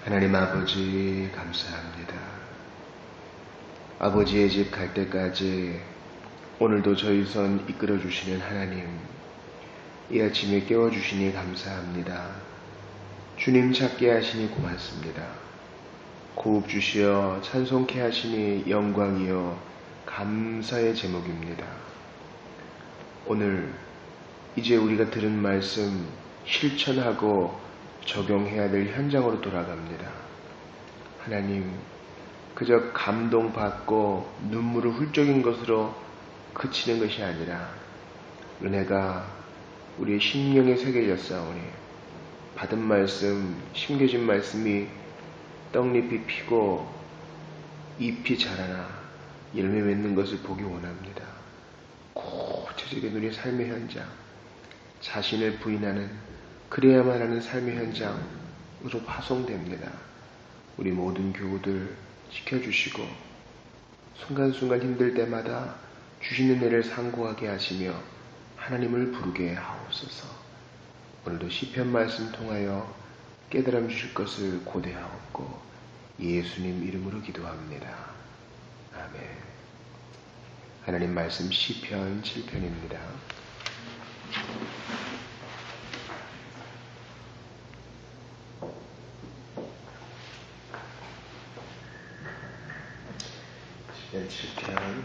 하나님 아버지 감사합니다. 아버지의 집 갈 때까지 오늘도 저희 손 이끌어 주시는 하나님, 이 아침에 깨워주시니 감사합니다. 주님 찾게 하시니 고맙습니다. 고흡 주시어 찬송케 하시니 영광이요 감사의 제목입니다. 오늘 이제 우리가 들은 말씀 실천하고 적용해야 될 현장으로 돌아갑니다. 하나님, 그저 감동받고 눈물을 훌쩍인 것으로 그치는 것이 아니라 은혜가 우리의 심령에 새겨졌사오니 받은 말씀, 심겨진 말씀이 떡잎이 피고 잎이 자라나 열매 맺는 것을 보기 원합니다. 구체적인 우리의 삶의 현장, 자신을 부인하는 그래야만 하는 삶의 현장으로 파송됩니다. 우리 모든 교우들 지켜주시고 순간순간 힘들 때마다 주시는 은혜를 상고하게 하시며 하나님을 부르게 하옵소서. 오늘도 시편 말씀 통하여 깨달음 주실 것을 고대하옵고 예수님 이름으로 기도합니다. 아멘. 하나님 말씀 시편 7편입니다. 시편 7편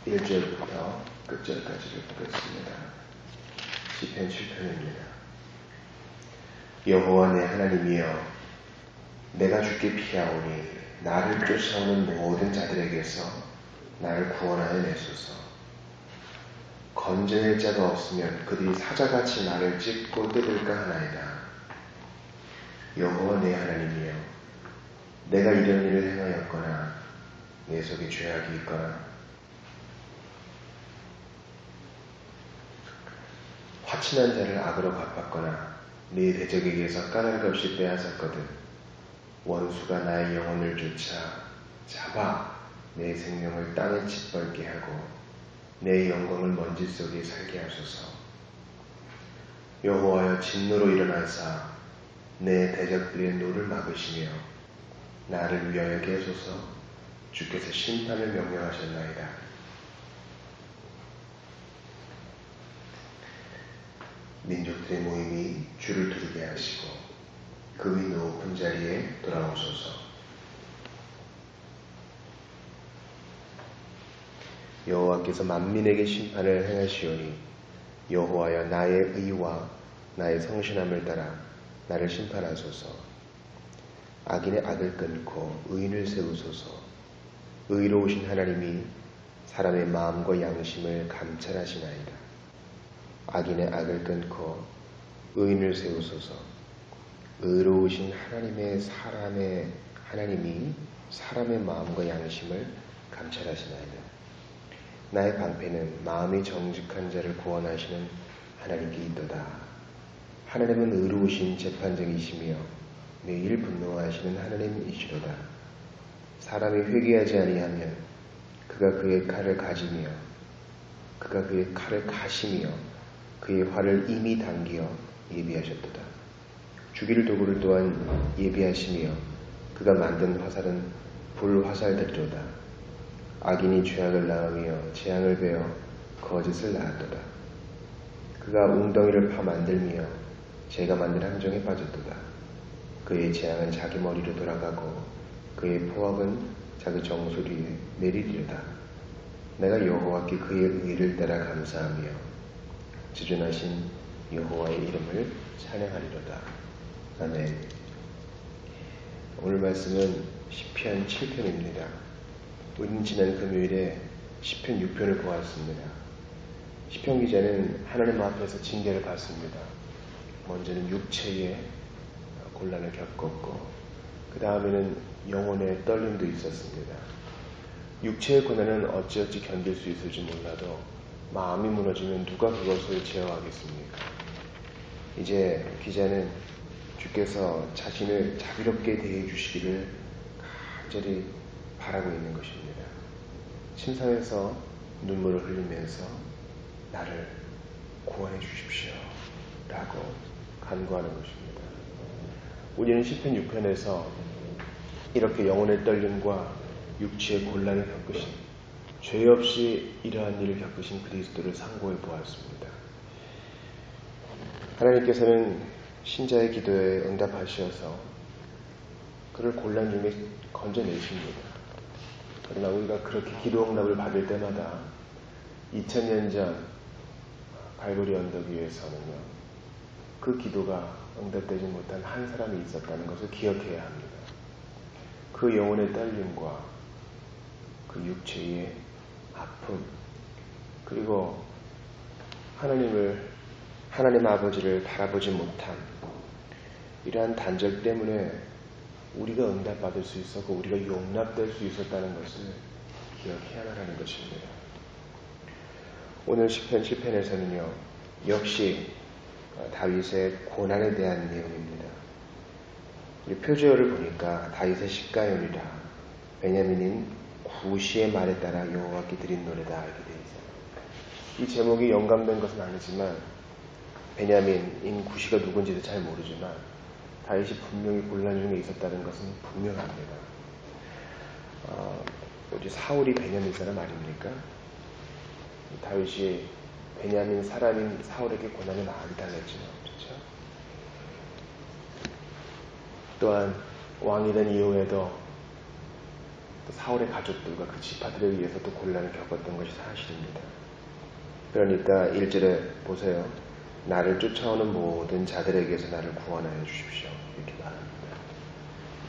1절부터 끝절까지를 보겠습니다. 시편 7편입니다. 여호와 내 하나님이여, 내가 주께 피하오니 나를 쫓아오는 모든 자들에게서 나를 구원하여 내소서. 건져낼 자가 없으면 그들이 사자같이 나를 찢고 뜯을까 하나이다. 여호와 내 하나님이여, 내가 이런 일을 행하였거나 내 속에 죄악이 있거나 화친한 자를 악으로 갚았거나 네 대적에게서 까닭 없이 빼앗았거든 원수가 나의 영혼을 쫓아 잡아 내 생명을 땅에 짓밟게 하고 내 영광을 먼지 속에 살게 하소서. 여호와여, 진노로 일어나사 내 대적들의 노를 막으시며 나를 위하여 하소서. 주께서 심판을 명령하셨나이다. 민족들의 모임이 주를 두르게 하시고 그 위 높은 자리에 돌아오소서. 여호와께서 만민에게 심판을 행하시오니 여호와여, 나의 의와 나의 성실함을 따라 나를 심판하소서. 악인의 악을 끊고 의인을 세우소서. 의로우신 하나님이 사람의 마음과 양심을 감찰하시나이다. 악인의 악을 끊고 의인을 세우소서. 의로우신 하나님이 사람의 마음과 양심을 감찰하시나이다. 나의 방패는 마음이 정직한 자를 구원하시는 하나님께 있도다. 하나님은 의로우신 재판장이시며 매일 분노하시는 하나님이시로다. 사람이 회개하지 아니하면 그가 그의 칼을 가시며 그의 활을 이미 당기어 예비하셨도다. 죽일 도구를 또한 예비하시며 그가 만든 화살은 불화살들이로다. 악인이 죄악을 낳으며 재앙을 베어 거짓을 낳았도다. 그가 웅덩이를 파 만들며 재가 만든 함정에 빠졌도다. 그의 재앙은 자기 머리로 돌아가고 그의 포악은 자기 정수리에 내리리로다. 내가 여호와께 그의 의를 따라 감사하며 지존하신 여호와의 이름을 찬양하리로다. 아멘. 오늘 말씀은 시편 7편입니다. 우리는 지난 금요일에 시편 6편을 보았습니다. 시편 기자는 하나님 앞에서 징계를 받습니다. 먼저는 육체의 곤란을 겪었고 그 다음에는 영혼의 떨림도 있었습니다. 육체의 고난은 어찌어찌 견딜 수 있을지 몰라도 마음이 무너지면 누가 그것을 제어하겠습니까? 이제 기자는 주께서 자신을 자비롭게 대해 주시기를 간절히 바라고 있는 것입니다. 침상에서 눈물을 흘리면서 나를 구원해 주십시오 라고 간구하는 것입니다. 우리는 시편 6편에서 이렇게 영혼의 떨림과 육체의 곤란을 겪으신, 죄 없이 이러한 일을 겪으신 그리스도를 상고해 보았습니다. 하나님께서는 신자의 기도에 응답하셔서 그를 곤란 중에 건져내십니다. 그러나 우리가 그렇게 기도 응답을 받을 때마다 2000년 전 갈보리 언덕 위에서는요, 그 기도가 응답되지 못한 한 사람이 있었다는 것을 기억해야 합니다. 그 영혼의 떨림과 그 육체의 아픔, 그리고 하나님 아버지를 바라보지 못한 이러한 단절 때문에 우리가 응답받을 수 있었고 우리가 용납될 수 있었다는 것을 기억해야 하는 것입니다. 오늘 시편 7편에서는요, 역시 다윗의 고난에 대한 내용입니다. 우리 표제어를 보니까 다윗의 시가연이라 베냐민인 구시의 말에 따라 여호와께 드린 노래다 이렇게 되어 있어요. 이 제목이 영감된 것은 아니지만 베냐민인 구시가 누군지도 잘 모르지만 다윗이 분명히 곤란 중에 있었다는 것은 분명합니다. 우리 사울이 베냐민 사람 아닙니까? 다윗이 베냐민 사람인 사울에게 고난을 많이 당했죠. 그렇죠? 또한 왕이 된 이후에도 또 사울의 가족들과 그 지파들에 의해서 또 곤란을 겪었던 것이 사실입니다. 그러니까 1절에 보세요. 나를 쫓아오는 모든 자들에게서 나를 구원하여 주십시오. 이렇게 말합니다.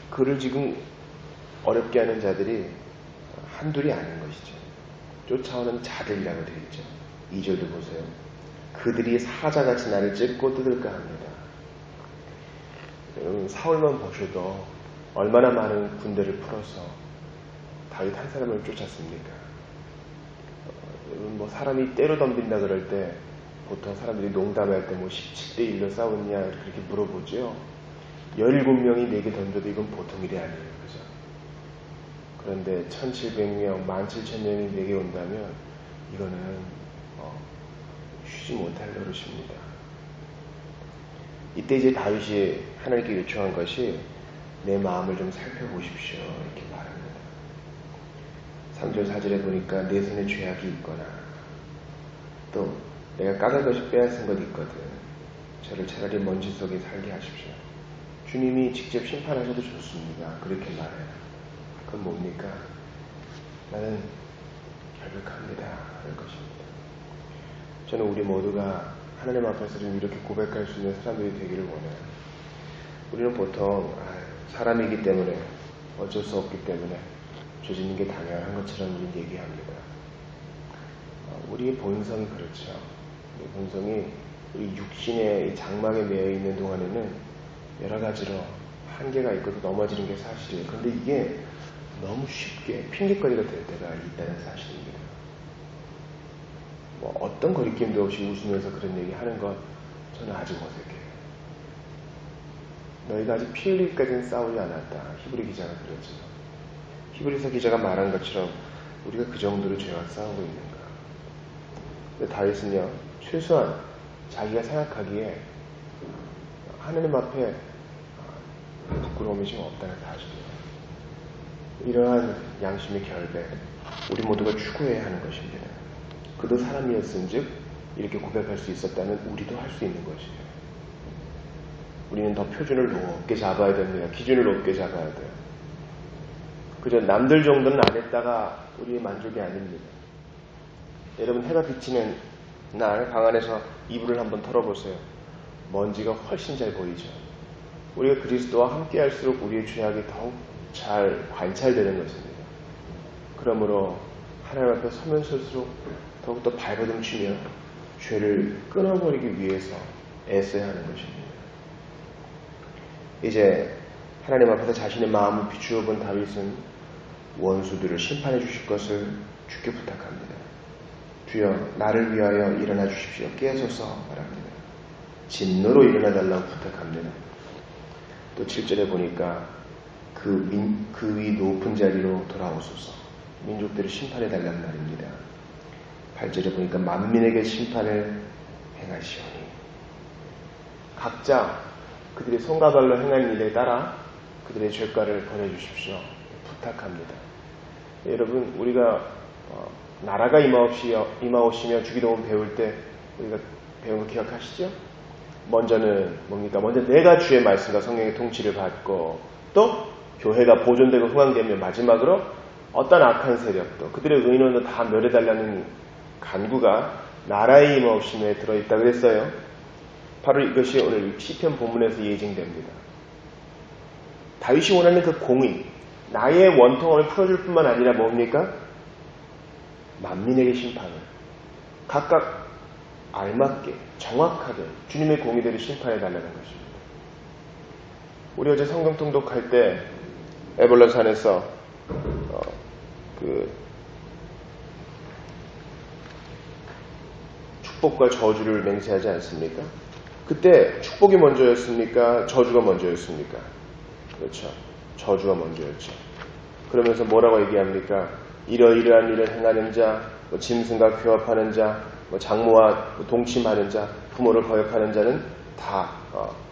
그를 지금 어렵게 하는 자들이 한둘이 아닌 것이죠. 쫓아오는 자들이라고 되어 있죠. 2절도 보세요. 그들이 사자같이 나를 찢고 뜯을까 합니다. 사울만 보셔도 얼마나 많은 군대를 풀어서 다윗 한 사람을 쫓았습니까? 사람이 때로 덤빈다 그럴 때 보통 사람들이 농담할 때 17대 1로 싸웠냐 그렇게 물어보죠. 17명이 내게 던져도 이건 보통 일이 아니에요. 그죠? 그런데 1700명, 17,000명이 내게 온다면 이거는 쉬지 못할 노릇입니다. 이때 이제 다윗이 하나님께 요청한 것이 내 마음을 좀 살펴보십시오. 이렇게 말합니다. 3절 4절에 보니까 내 손에 죄악이 있거나 또 내가 까닭 없이 빼앗은 것 있거든. 저를 차라리 먼지 속에 살게 하십시오. 주님이 직접 심판하셔도 좋습니다. 그렇게 말해요. 그건 뭡니까? 나는 결백합니다. 하는 것입니다. 저는 우리 모두가 하나님 앞에서 좀 이렇게 고백할 수 있는 사람들이 되기를 원해요. 우리는 보통 사람이기 때문에 어쩔 수 없기 때문에 죄짓는 게 당연한 것처럼 우리는 얘기합니다. 우리의 본성이 그렇죠. 우리 본성이 우리 육신의 장막에 매여 있는 동안에는 여러 가지로 한계가 있고 넘어지는 게 사실이에요. 그런데 이게 너무 쉽게 핑계거리가 될 때가 있다는 사실입니다. 어떤 거리낌도 없이 웃으면서 그런 얘기 하는 것 저는 아주 어색해요. 너희가 아직 피 흘리기까지는 싸우지 않았다. 히브리 기자가 그랬죠. 히브리서 기자가 말한 것처럼 우리가 그 정도로 죄와 싸우고 있는가. 근데 다윗은요, 최소한 자기가 생각하기에 하느님 앞에 부끄러움이 지금 없다는 사실이에요. 이러한 양심의 결백, 우리 모두가 추구해야 하는 것입니다. 그도 사람이었은즉 이렇게 고백할 수 있었다면 우리도 할 수 있는 것이에요. 우리는 더 표준을 높게 잡아야 됩니다. 기준을 높게 잡아야 돼요. 그저 남들 정도는 안 했다가 우리의 만족이 아닙니다. 여러분 해가 비치는 날 방 안에서 이불을 한번 털어보세요. 먼지가 훨씬 잘 보이죠. 우리가 그리스도와 함께 할수록 우리의 죄악이 더욱 잘 관찰되는 것입니다. 그러므로 하나님 앞에 서면 설수록 더욱더 발버둥치며 죄를 끊어버리기 위해서 애써야 하는 것입니다. 이제 하나님 앞에서 자신의 마음을 비추어 본 다윗은 원수들을 심판해 주실 것을 주께 부탁합니다. 주여 나를 위하여 일어나 주십시오. 깨소서 말합니다. 진노로 일어나 달라고 부탁합니다. 또 7절에 보니까 그 위 높은 자리로 돌아오소서. 민족들을 심판해 달란 말입니다. 8절에 보니까 만민에게 심판을 행하시오니. 각자 그들이 손과 발로 행한 일에 따라 그들의 죄가를 보내주십시오. 부탁합니다. 여러분, 우리가 나라가 임하오시며 주기도문 배울 때 우리가 배운 거 기억하시죠? 먼저는 뭡니까? 먼저 내가 주의 말씀과 성령의 통치를 받고 또 교회가 보존되고 흥왕되며 마지막으로 어떤 악한 세력도 그들의 의논도 다 멸해달라는 간구가 나라의 임하오심에 들어있다 그랬어요. 바로 이것이 오늘 시편 본문에서 예증됩니다. 다윗이 원하는 그 공의, 나의 원통함을 풀어줄 뿐만 아니라 뭡니까? 만민에게 심판을 각각 알맞게 정확하게 주님의 공의대로 심판해달라는 것입니다. 우리 어제 성경 통독할 때 에볼라산에서 축복과 저주를 맹세하지 않습니까? 그때 축복이 먼저였습니까? 저주가 먼저였습니까? 그렇죠. 저주가 먼저였죠. 그러면서 뭐라고 얘기합니까? 이러이러한 일을 행하는 자, 짐승과 교합하는 자, 장모와 동침하는 자, 부모를 거역하는 자는 다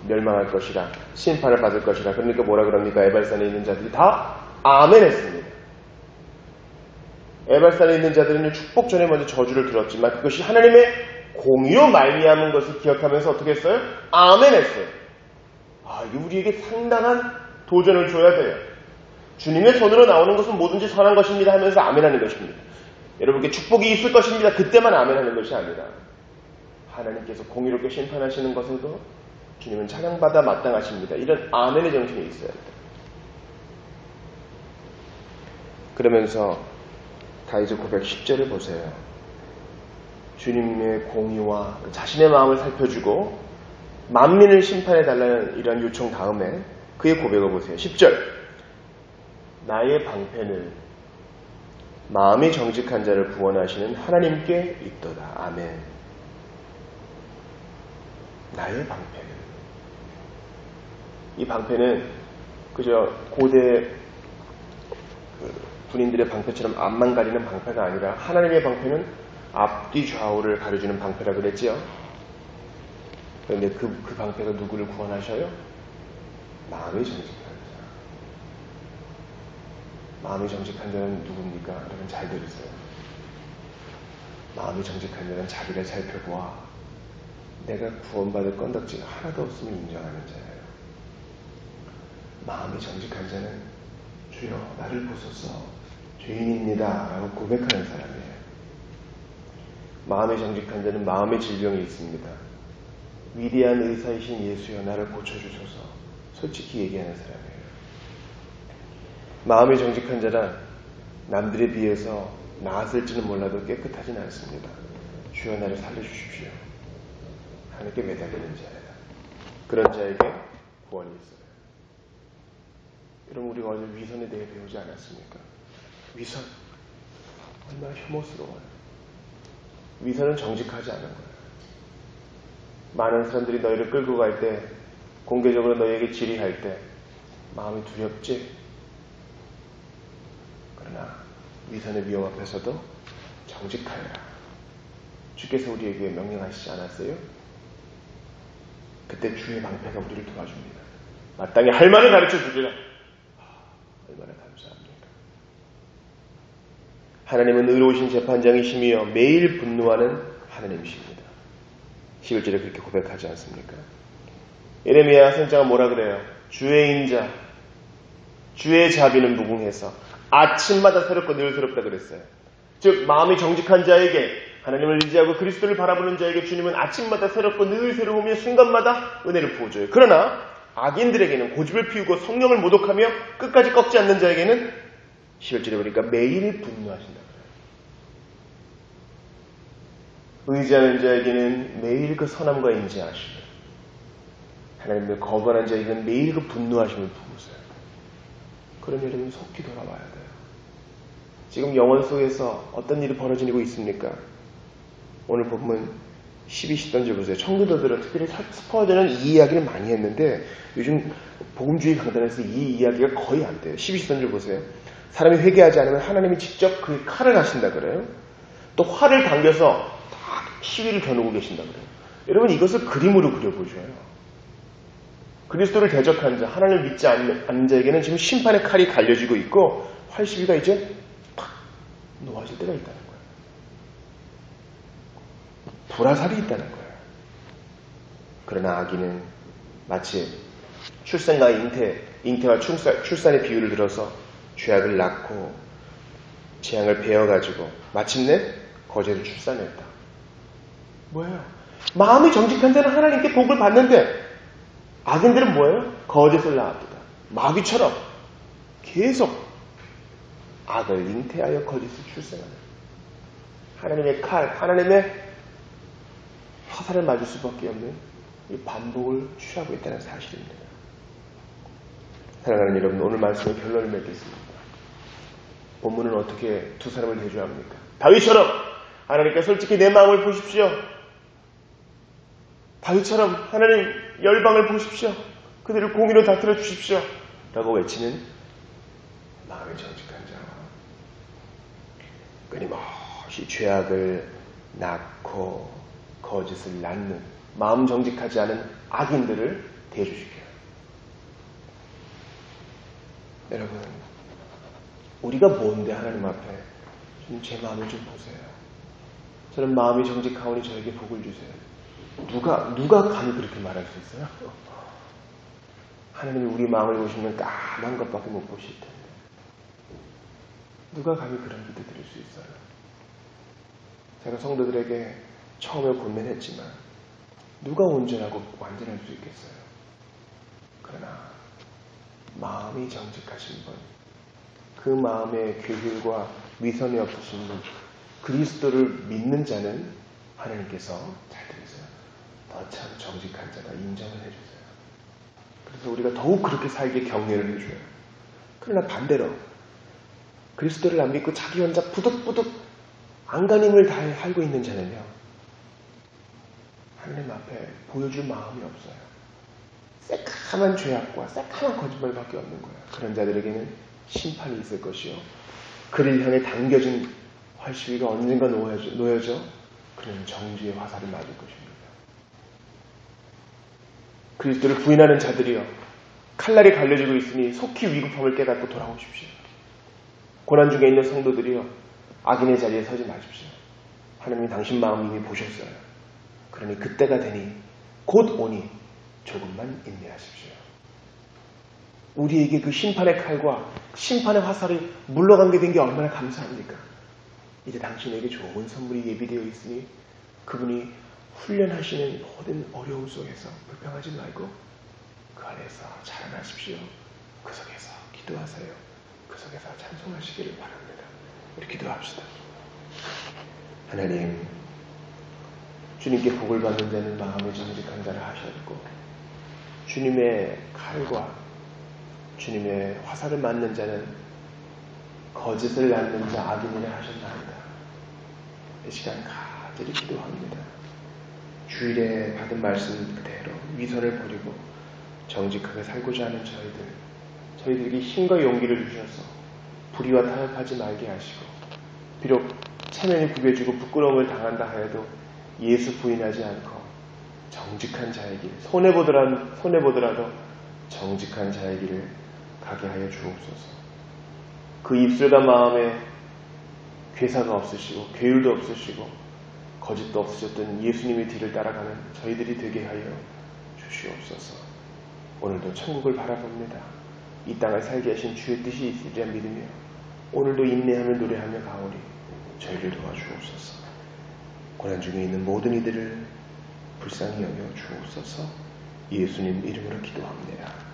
멸망할 것이라, 심판을 받을 것이라. 그러니까 뭐라 그럽니까? 에발산에 있는 자들이 다 아멘 했습니다. 에발산에 있는 자들은 축복 전에 먼저 저주를 들었지만 그것이 하나님의 공의로 말미암은 것을 기억하면서 어떻게 했어요? 아멘 했어요. 우리에게 상당한 도전을 줘야 돼요. 주님의 손으로 나오는 것은 뭐든지 선한 것입니다 하면서 아멘하는 것입니다. 여러분께 축복이 있을 것입니다. 그때만 아멘하는 것이 아니라 하나님께서 공의롭게 심판하시는 것에도 주님은 찬양받아 마땅하십니다. 이런 아멘의 정신이 있어야 돼요. 그러면서 다윗의 고백 10절을 보세요. 주님의 공의와 자신의 마음을 살펴주고 만민을 심판해달라는 이런 요청 다음에 그의 고백을 보세요. 10절 나의 방패는 마음이 정직한 자를 구원하시는 하나님께 있도다. 아멘. 나의 방패는, 이 방패는 그저 고대 군인들의 방패처럼 앞만 가리는 방패가 아니라 하나님의 방패는 앞뒤 좌우를 가려주는 방패라 그랬지요. 그런데 그 방패가 누구를 구원하셔요? 마음이 정직한 자. 마음이 정직한 자는 누굽니까? 여러분 잘 들으세요. 마음이 정직한 자는 자기를 살펴보아 내가 구원받을 건덕지가 하나도 없음을 인정하는 자예요. 마음이 정직한 자는 주여 나를 보소서 죄인입니다 라고 고백하는 사람이에요. 마음이 정직한 자는 마음의 질병이 있습니다. 위대한 의사이신 예수여 나를 고쳐주소서 솔직히 얘기하는 사람이에요. 마음이 정직한 자란 남들에 비해서 나았을지는 몰라도 깨끗하진 않습니다. 주여 나를 살려주십시오. 하나님께 매달리는 자예요. 그런 자에게 구원이 있어요. 여러분 우리가 어제 위선에 대해 배우지 않았습니까? 위선 얼마나 혐오스러워요. 위선은 정직하지 않은 거예요. 많은 사람들이 너희를 끌고 갈 때 공개적으로 너희에게 질의할 때 마음이 두렵지? 그러나 위선의 위험 앞에서도 정직하여라. 주께서 우리에게 명령하시지 않았어요? 그때 주의 방패가 우리를 도와줍니다. 마땅히 할 말을 가르쳐 주리라. 얼마나 감사합니까? 하나님은 의로우신 재판장이시며 매일 분노하는 하나님이십니다. 11절에 그렇게 고백하지 않습니까? 예레미야 선지자가 뭐라 그래요? 주의 인자, 주의 자비는 무궁해서 아침마다 새롭고 늘 새롭다 그랬어요. 즉 마음이 정직한 자에게, 하나님을 의지하고 그리스도를 바라보는 자에게 주님은 아침마다 새롭고 늘 새로우며 순간마다 은혜를 부어줘요. 그러나 악인들에게는 고집을 피우고 성령을 모독하며 끝까지 꺾지 않는 자에게는 11절에 보니까 매일 분노하신다 그래요. 의지하는 자에게는 매일 그 선함과 인지하시고 하나님을 거부하는 자에게는 매일 그 분노하심을 부으세요. 그럼 여러분 속히 돌아와야 돼요. 지금 영혼 속에서 어떤 일이 벌어지고 있습니까? 오늘 보면 12시 던져보세요. 청교도들은 특별히 스포되는 이 이야기를 많이 했는데 요즘 복음주의 강단에서 이 이야기가 거의 안 돼요. 12시 던져보세요. 사람이 회개하지 않으면 하나님이 직접 그 칼을 하신다 그래요. 또 활을 당겨서 다 시위를 겨누고 계신다 그래요. 여러분 이것을 그림으로 그려보셔요. 그리스도를 대적한 자, 하나님을 믿지 않는 자에게는 지금 심판의 칼이 갈려지고 있고 활시비가 이제 팍 놓아질 때가 있다는 거예요. 불화살이 있다는 거예요. 그러나 아기는 마치 출산과 잉태와 출산의 비유를 들어서 죄악을 낳고 재앙을 베어가지고 마침내 거제를 출산했다. 뭐예요? 마음이 정직한 자는 하나님께 복을 받는데 악인들은 뭐예요? 거짓을 낳았다. 마귀처럼 계속 악을 잉태하여 거짓을 출생하는 하나님의 칼, 하나님의 화살을 맞을 수밖에 없는 이 반복을 취하고 있다는 사실입니다. 사랑하는 여러분, 오늘 말씀의 결론을 맺겠습니다. 본문은 어떻게 두 사람을 대조합니까? 다윗처럼 하나님께 솔직히 내 마음을 보십시오. 다윗처럼 하나님 열방을 보십시오. 그들을 공의로 다스려 주십시오. 라고 외치는 마음이 정직한 자와 끊임없이 죄악을 낳고 거짓을 낳는 마음 정직하지 않은 악인들을 대조시켜요. 여러분, 우리가 뭔데 하나님 앞에 좀 제 마음을 좀 보세요. 저는 마음이 정직하오니 저에게 복을 주세요. 누가 감히 그렇게 말할 수 있어요? 하나님이 우리 마음을 보시면 까만 것밖에 못 보실 텐데 누가 감히 그런 기도 드릴 수 있어요? 제가 성도들에게 처음에 권면했지만 누가 온전하고 완전할 수 있겠어요? 그러나 마음이 정직하신 분, 그 마음에 괴율과 위선이 없으신 분, 그리스도를 믿는 자는 하나님께서 잘 들으세요. 더 참 정직한 자다 인정을 해주세요. 그래서 우리가 더욱 그렇게 살게 격려를 해줘요. 그러나 반대로 그리스도를 안 믿고 자기 혼자 부득부득 안간힘을 다해 살고 있는 자는요, 하나님 앞에 보여줄 마음이 없어요. 새카만 죄악과 새카만 거짓말밖에 없는 거예요. 그런 자들에게는 심판이 있을 것이요, 그를 향해 당겨진 활시위가 언젠가 놓여져 그는 정죄의 화살을 맞을 것입니다. 그리스도를 부인하는 자들이여, 칼날이 갈려지고 있으니 속히 위급함을 깨닫고 돌아오십시오. 고난 중에 있는 성도들이여, 악인의 자리에 서지 마십시오. 하나님이 당신 마음 이미 보셨어요. 그러니 그때가 되니 곧 오니 조금만 인내하십시오. 우리에게 그 심판의 칼과 심판의 화살이 물러가게 된 게 얼마나 감사합니까? 이제 당신에게 좋은 선물이 예비되어 있으니 그분이 훈련하시는 모든 어려움 속에서 불평하지 말고 그 안에서 자라나십시오. 그 속에서 기도하세요. 그 속에서 찬송하시기를 바랍니다. 우리 기도합시다. 하나님, 주님께 복을 받는 자는 마음이 정직한 자를 하셨고 주님의 칼과 주님의 화살을 맞는 자는 거짓을 낳는 자 악인이라 하셨나이다. 이 시간 간절히 기도합니다. 주일에 받은 말씀 그대로 위선을 버리고 정직하게 살고자 하는 저희들에게 힘과 용기를 주셔서 불의와 타협하지 말게 하시고, 비록 체면이 굽여지고 부끄러움을 당한다 하여도 예수 부인하지 않고 정직한 자의 길, 손해보더라도 정직한 자의 길을 가게 하여 주옵소서. 그 입술과 마음에 괴사가 없으시고 괴율도 없으시고 거짓도 없으셨던 예수님의 뒤를 따라가는 저희들이 되게 하여 주시옵소서. 오늘도 천국을 바라봅니다. 이 땅을 살게 하신 주의 뜻이 있으리라 믿으며 오늘도 인내하며 노래하며 가오리 저희를 도와주옵소서. 고난 중에 있는 모든 이들을 불쌍히 여겨 주옵소서. 예수님 이름으로 기도합니다.